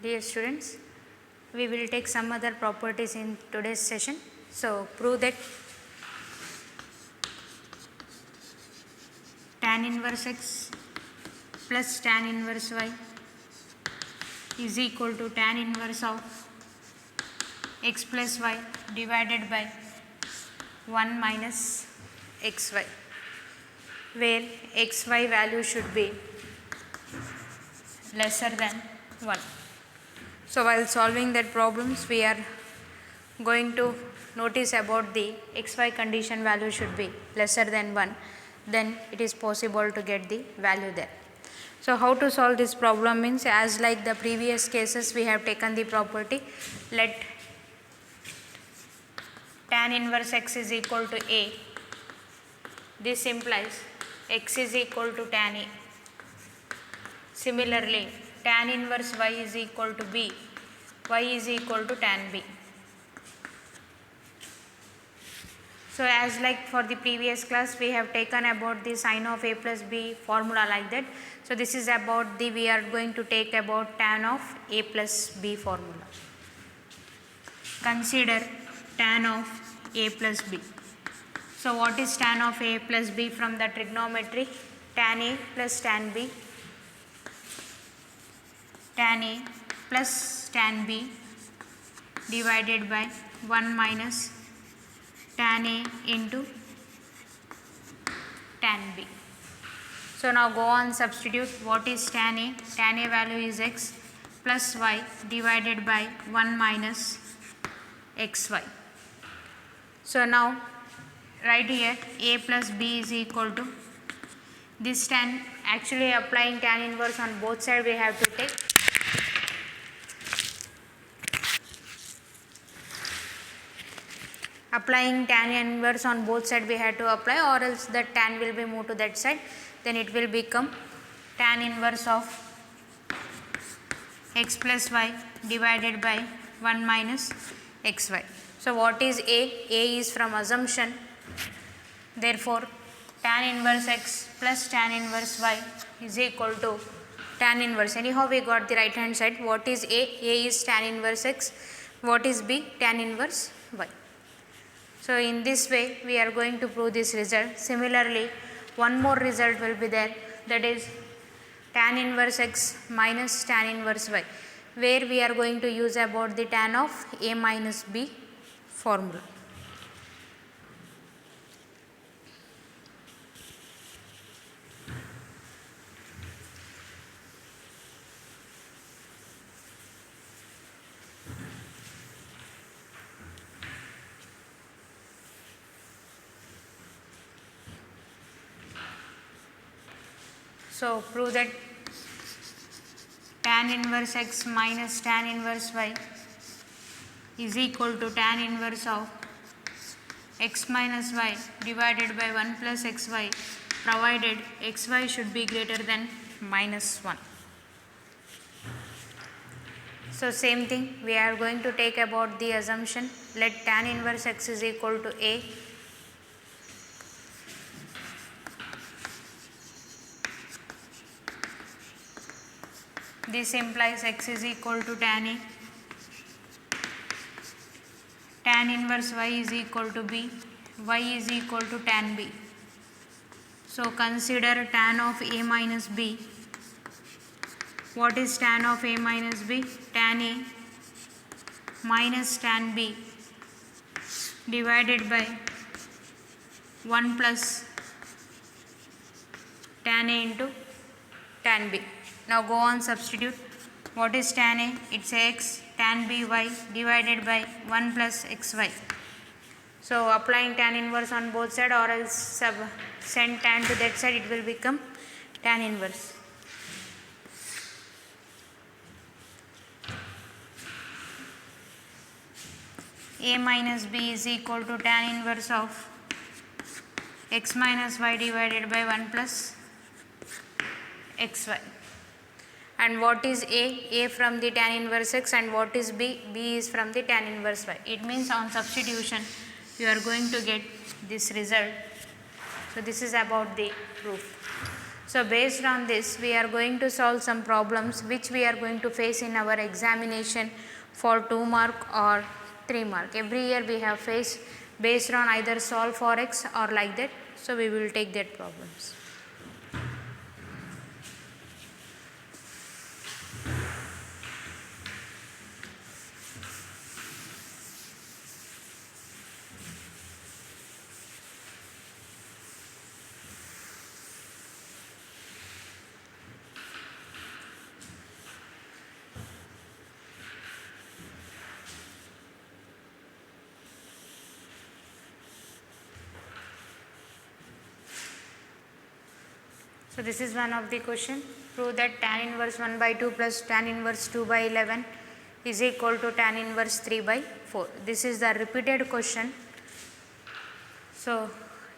Dear students, we will take some other properties in today's session. So, prove that tan inverse x plus tan inverse y is equal to tan inverse of x plus y divided by 1 minus xy, where xy value should be lesser than 1. So, while solving that problems, we are going to notice about the xy condition value should be lesser than 1, then it is possible to get the value there. So, how to solve this problem means, as like the previous cases, we have taken the property, let tan inverse x is equal to a. This implies x is equal to tan a. Similarly, tan inverse y is equal to b, y is equal to tan b. So, as like for the previous class, we have taken about the sin of a plus b formula like that. So, this is about the, we are going to take about tan of a plus b formula. Consider tan of a plus b. So, what is tan of a plus b from the trigonometry? Tan a plus tan b, tan a plus tan b divided by 1 minus tan a into tan b. So, now go on substitute. What is tan a? Tan a value is x plus y divided by 1 minus xy. So, now write here a plus b is equal to this tan, actually applying tan inverse on both sides we have to take. Applying tan inverse on both sides we have to apply, or else the tan will be moved to that side, then it will become tan inverse of x plus y divided by 1 minus xy. So, what is a? A is from assumption, therefore, tan inverse x plus tan inverse y is equal to tan inverse. Anyhow, we got the right hand side. What is a? A is tan inverse x. What is b? Tan inverse y. So, in this way we are going to prove this result. Similarly, one more result will be there, that is tan inverse x minus tan inverse y, where we are going to use about the tan of a minus b formula. So, prove that tan inverse x minus tan inverse y is equal to tan inverse of x minus y divided by 1 plus xy, provided xy should be greater than minus 1. So, same thing, we are going to take about the assumption, let tan inverse x is equal to a. This implies x is equal to tan a. Tan inverse y is equal to b, y is equal to tan b. So, consider tan of a minus b. What is tan of a minus b? Tan a minus tan b divided by 1 plus tan a into tan b. Now, go on substitute. What is tan a? It is x, tan b y divided by 1 plus xy. So, applying tan inverse on both sides, or else send tan to that side, it will become tan inverse. A minus b is equal to tan inverse of x minus y divided by 1 plus xy. And what is a? A from the tan inverse x, and what is b? B is from the tan inverse y. It means on substitution you are going to get this result. So, this is about the proof. So based on this, we are going to solve some problems which we are going to face in our examination for 2 mark or 3 mark. Every year we have faced based on either solve for x or like that. So we will take that problems. So this is one of the question. Prove that tan inverse 1 by 2 plus tan inverse 2 by 11 is equal to tan inverse 3 by 4. This is the repeated question. So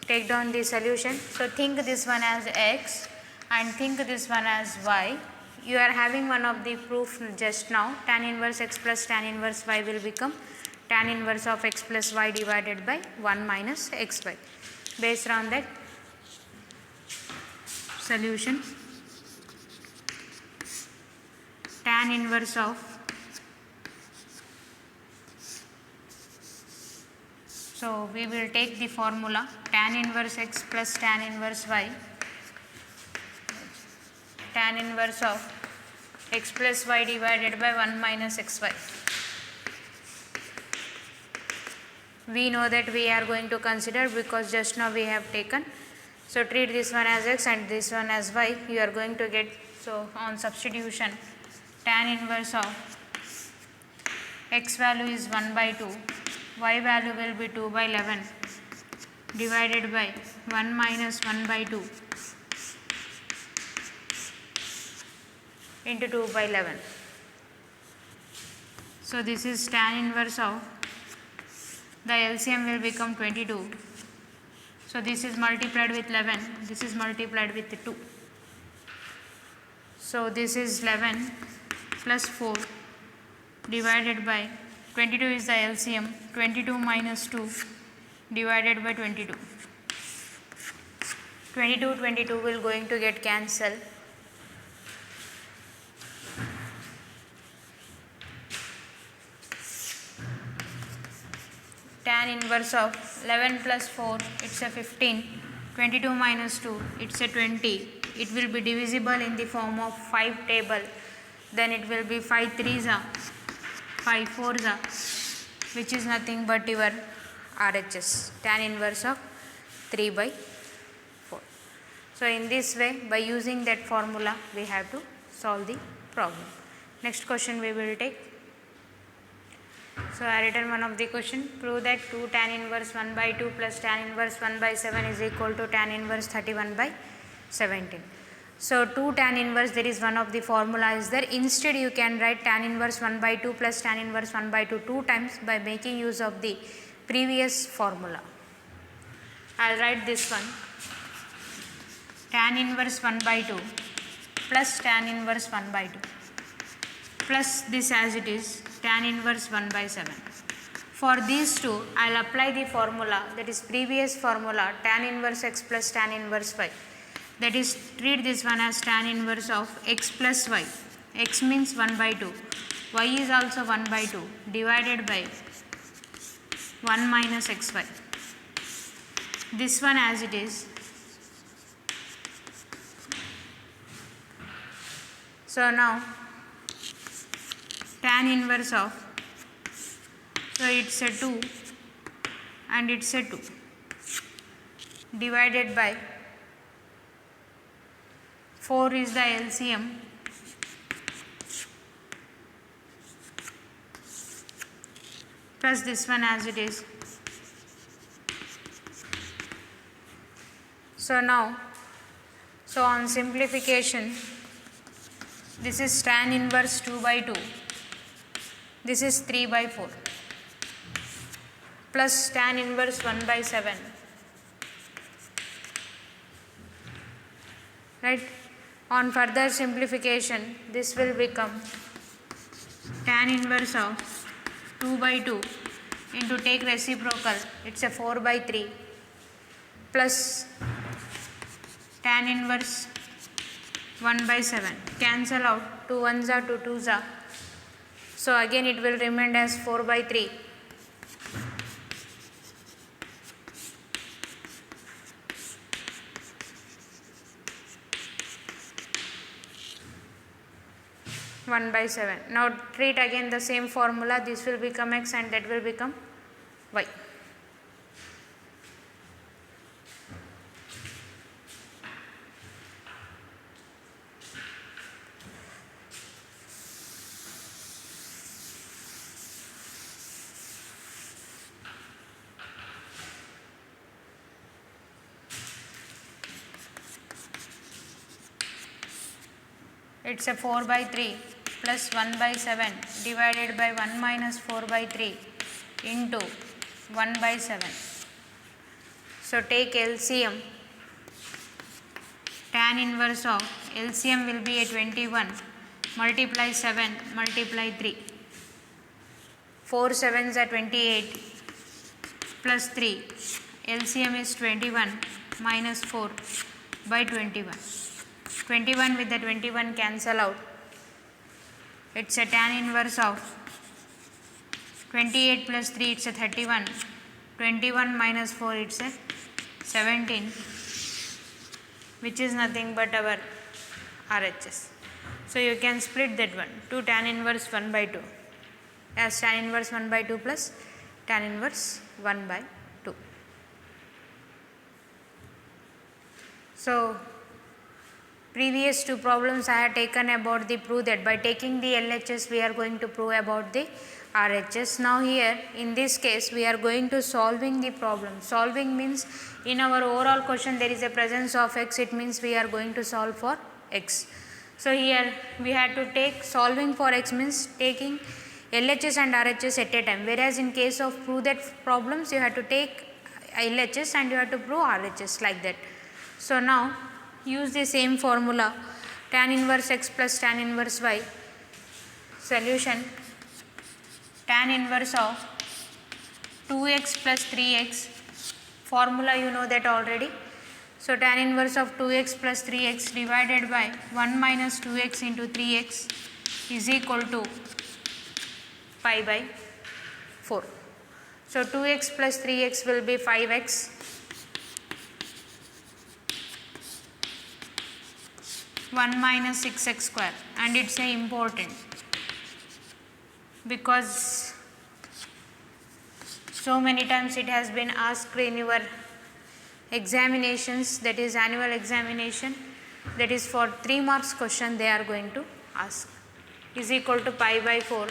take down the solution. So think this one as x and think this one as y. You are having one of the proof just now. Tan inverse x plus tan inverse y will become tan inverse of x plus y divided by 1 minus xy. Based on that, solution, tan inverse of, so we will take the formula tan inverse x plus tan inverse y, tan inverse of x plus y divided by 1 minus xy. We know that we are going to consider because just now we have taken. So treat this one as x and this one as y. You are going to get, so on substitution, tan inverse of x value is 1 by 2, y value will be 2 by 11 divided by 1 minus 1 by 2 into 2 by 11. So this is tan inverse of, the LCM will become 22. So this is multiplied with 11, this is multiplied with 2. So this is 11 plus 4 divided by 22 is the LCM, 22 minus 2 divided by 22. 22 will going to get cancelled. Tan inverse of 11 plus 4, it's a 15, 22 minus 2, it's a 20. It will be divisible in the form of 5 table, then it will be 5 3s are 5 4s are, which is nothing but your RHS, tan inverse of 3 by 4. So in this way, by using that formula, we have to solve the problem. Next question we will take. So I written one of the question. Prove that 2 tan inverse 1 by 2 plus tan inverse 1 by 7 is equal to tan inverse 31 by 17. So 2 tan inverse, there is one of the formula is there. Instead you can write tan inverse 1 by 2 plus tan inverse 1 by 2 two times by making use of the previous formula. I will write this one. Tan inverse 1 by 2 plus tan inverse 1 by 2 plus this as it is tan inverse 1 by 7. For these two, I will apply the formula, that is previous formula, tan inverse x plus tan inverse y. That is, treat this one as tan inverse of x plus y. X means 1 by 2. Y is also 1 by 2 divided by 1 minus xy. This one as it is. So now, tan inverse of, so it's a 2 and it's a 2 divided by 4 is the LCM plus this one as it is. So now, so on simplification, this is tan inverse 2 by 2. This is 3 by 4 plus tan inverse 1 by 7, right. On further simplification, this will become tan inverse of 2 by 2 into take reciprocal, it's a 4 by 3 plus tan inverse 1 by 7. Cancel out. 2 ones are 2 twos are. So again it will remain as 4 by 3. One by 7. Now treat again the same formula. This will become x and that will become y. It's a 4 by 3 plus 1 by 7 divided by 1 minus 4 by 3 into 1 by 7. So take LCM. Tan inverse of LCM will be a 21 multiply 7 multiply 3. 4 7s are 28 plus 3. LCM is 21 minus 4 by 21. 21 with the 21 cancel out. It's a tan inverse of 28 plus 3, it's a 31. 21 minus 4, it's a 17, which is nothing but our RHS. So you can split that one to tan inverse 1 by 2 as tan inverse 1 by 2 plus tan inverse 1 by 2. So previous two problems I had taken about the prove that by taking the LHS we are going to prove about the RHS. Now here in this case we are going to solving the problem. Solving means in our overall question there is a presence of x, it means we are going to solve for x. So here we had to take solving for x means taking LHS and RHS at a time, whereas in case of prove that problems you have to take LHS and you have to prove RHS like that. So now use the same formula tan inverse x plus tan inverse y. Solution tan inverse of 2x plus 3x, formula you know that already. So tan inverse of 2x plus 3x divided by 1 minus 2x into 3x is equal to pi by 4. So 2x plus 3x will be 5x. 1 minus 6x square, and it's a important because so many times it has been asked in your examinations, that is annual examination, that is for 3 marks question they are going to ask, is equal to pi by 4.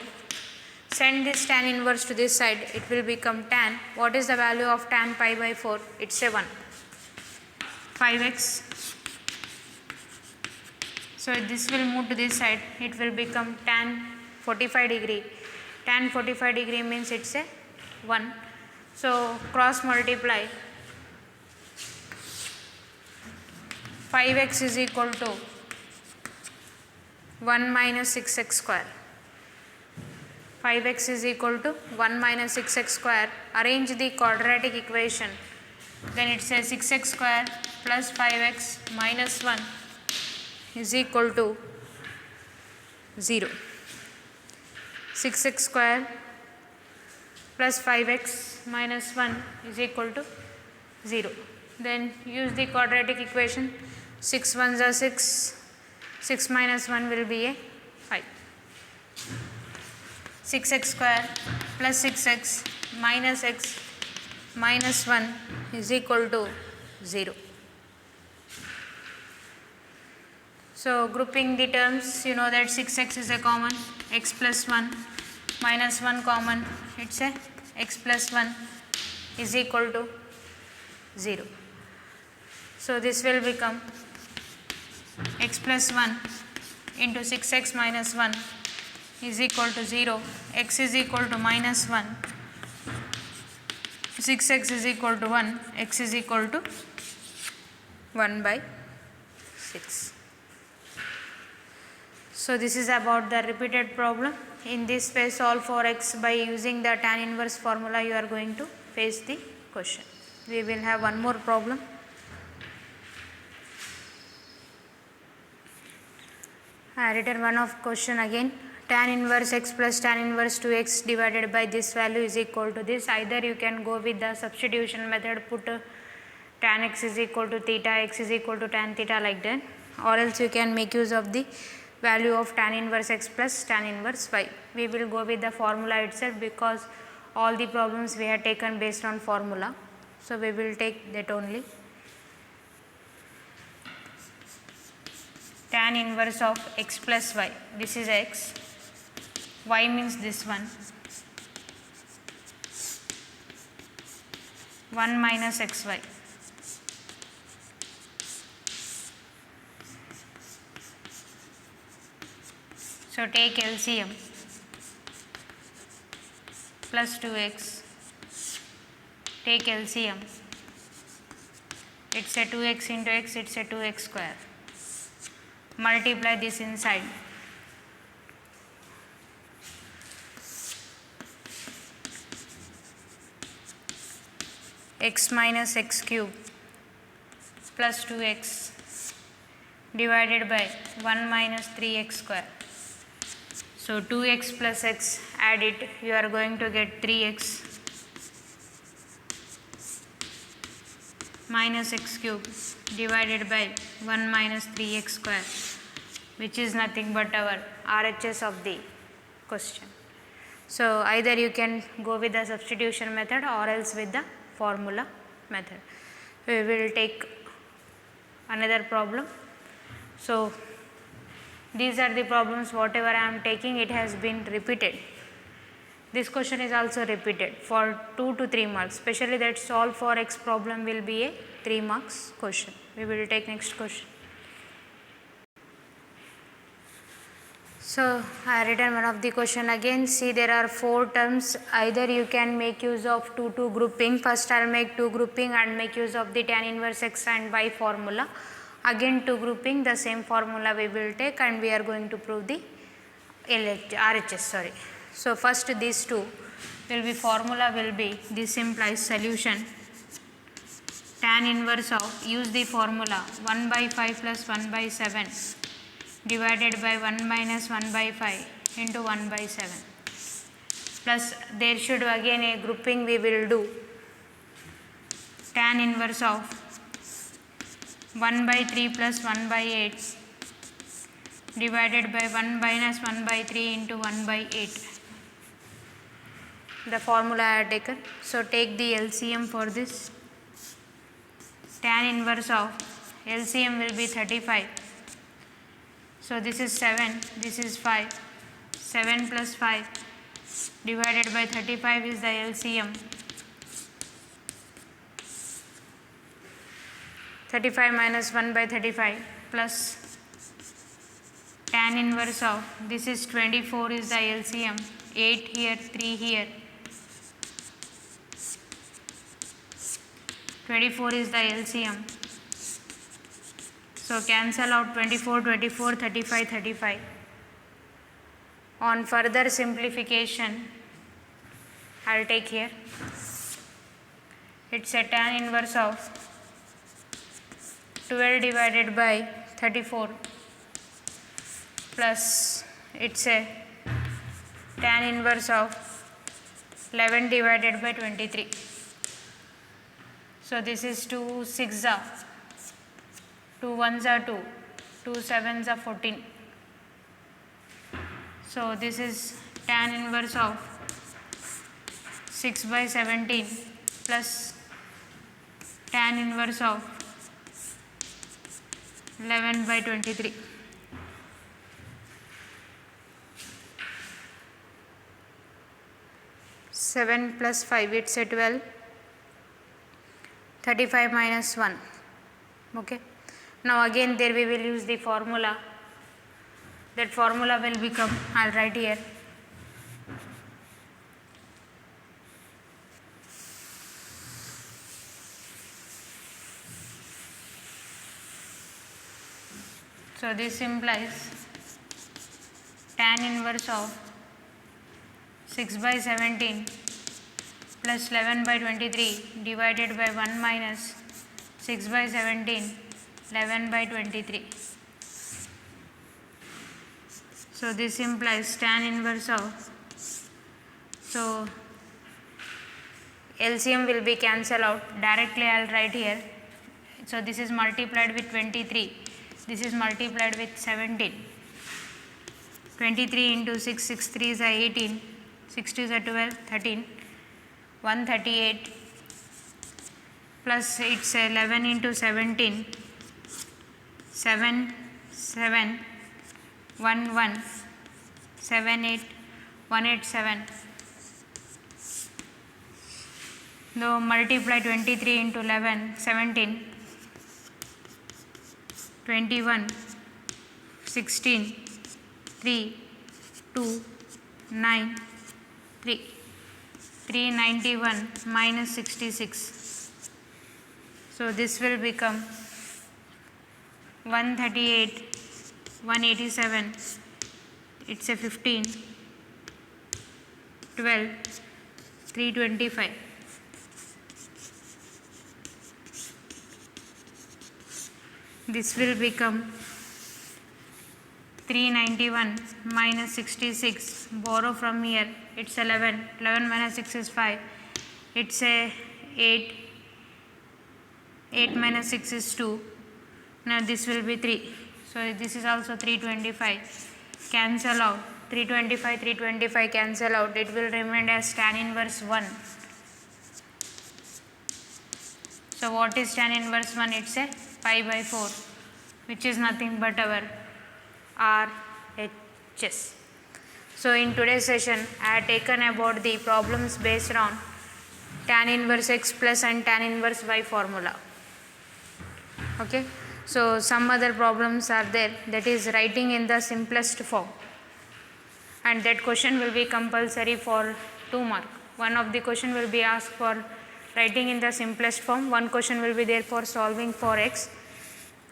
Send this tan inverse to this side, it will become tan. What is the value of tan pi by 4? It's a 1. 5x. So this will move to this side, it will become tan 45 degree. Tan 45 degree means it's a 1. So cross multiply. 5x is equal to 1 minus 6x square. 5x is equal to 1 minus 6x square. Arrange the quadratic equation. Then it says 6x square plus 5x minus 1 is equal to 0. 6x square plus 5x minus 1 is equal to 0. Then use the quadratic equation. 6 ones are 6. 6 minus 1 will be a 5. 6x square plus 6x minus x minus 1 is equal to 0. So grouping the terms, you know that 6x is a common, x plus 1 minus 1 common, it's a x plus 1 is equal to 0. So this will become x plus 1 into 6x minus 1 is equal to 0, x is equal to minus 1, 6x is equal to 1, x is equal to 1 by 6. So this is about the repeated problem. In this way solve for x by using the tan inverse formula you are going to face the question. We will have one more problem. I written one of question again. Tan inverse x plus tan inverse 2x divided by this value is equal to this. Either you can go with the substitution method, put tan x is equal to theta, x is equal to tan theta like that, or else you can make use of the value of tan inverse x plus tan inverse y. We will go with the formula itself because all the problems we have taken based on formula. So, we will take that only. Tan inverse of x plus y, this is x, y means this one, 1 minus xy. So, take LCM plus 2x, take LCM, it is a 2x into x, it is a 2x square, multiply this inside, x minus x cube plus 2x divided by 1 minus 3x square. So, 2x plus x, add it, you are going to get 3x minus x cube divided by 1 minus 3x square, which is nothing but our RHS of the question. So, either you can go with the substitution method or else with the formula method. We will take another problem. So, these are the problems whatever I am taking, it has been repeated. This question is also repeated for 2 to 3 marks, especially that solve for x problem will be a 3 marks question. We will take next question. So, I have written one of the question again. See, there are 4 terms, either you can make use of 2 grouping. First I will make 2 grouping and make use of the tan inverse x and y formula. Again 2 grouping, the same formula we will take and we are going to prove the RHS. Sorry. So, first these 2 will be, formula will be, this implies solution tan inverse of, use the formula 1 by 5 plus 1 by 7 divided by 1 minus 1 by 5 into 1 by 7, plus there should again a grouping we will do, tan inverse of 1 by 3 plus 1 by 8 divided by 1 minus 1 by 3 into 1 by 8. The formula I have taken. So, take the LCM for this. Tan inverse of LCM will be 35. So, this is 7, this is 5, 7 plus 5 divided by 35 is the LCM. 35 minus 1 by 35 plus tan inverse of, this is 24 is the LCM, 8 here, 3 here, 24 is the LCM. So, cancel out 24, 24, 35, 35. On further simplification, I will take here, it is a tan inverse of 12 divided by 34 plus it is a tan inverse of 11 divided by 23. So, this is 2 6s are 2 1s are 2, 2 7s are 14. So, this is tan inverse of 6 by 17 plus tan inverse of 11 by 23. Seven plus 5, it's a 12, 35 minus 1. Okay. Now again there we will use the formula. That formula will become, I will write here, so this implies tan inverse of 6 by 17 plus 11 by 23 divided by 1 minus 6 by 17, 11 by 23. So this implies tan inverse of, so LCM will be cancelled out. Directly I will write here. So this is multiplied with 23. This is multiplied with 17. 23 into 6, 6 3s are 18. 6 2s are 12, 13. 138 plus it's 11 into 17. 7 7 1 1 7 8 187. Now multiply 23 into 11, 17, 21, 16, 3, 2, 9, 3, 391 minus 66. So this will become 138, 187, it's a 15, 12, 325. This will become 391 minus 66. Borrow from here, it's 11. 11 minus 6 is 5. It's a 8. 8 minus 6 is 2. Now this will be 3. So this is also 325. Cancel out. 325, 325 cancel out. It will remain as tan inverse 1. So what is tan inverse 1? It's a pi by 4, which is nothing but our RHS. So in today's session, I have taken about the problems based on tan inverse x plus and tan inverse y formula. Okay. So some other problems are there, that is writing in the simplest form, and that question will be compulsory for 2 marks. One of the question will be asked for writing in the simplest form, one question will be there for solving for x,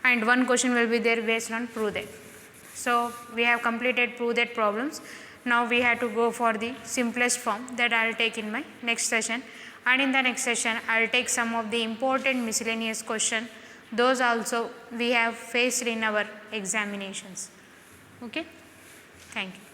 and one question will be there based on prove that. So we have completed prove that problems. Now we have to go for the simplest form, that I will take in my next session, and in the next session I will take some of the important miscellaneous question. Those also we have faced in our examinations. Okay. Thank you.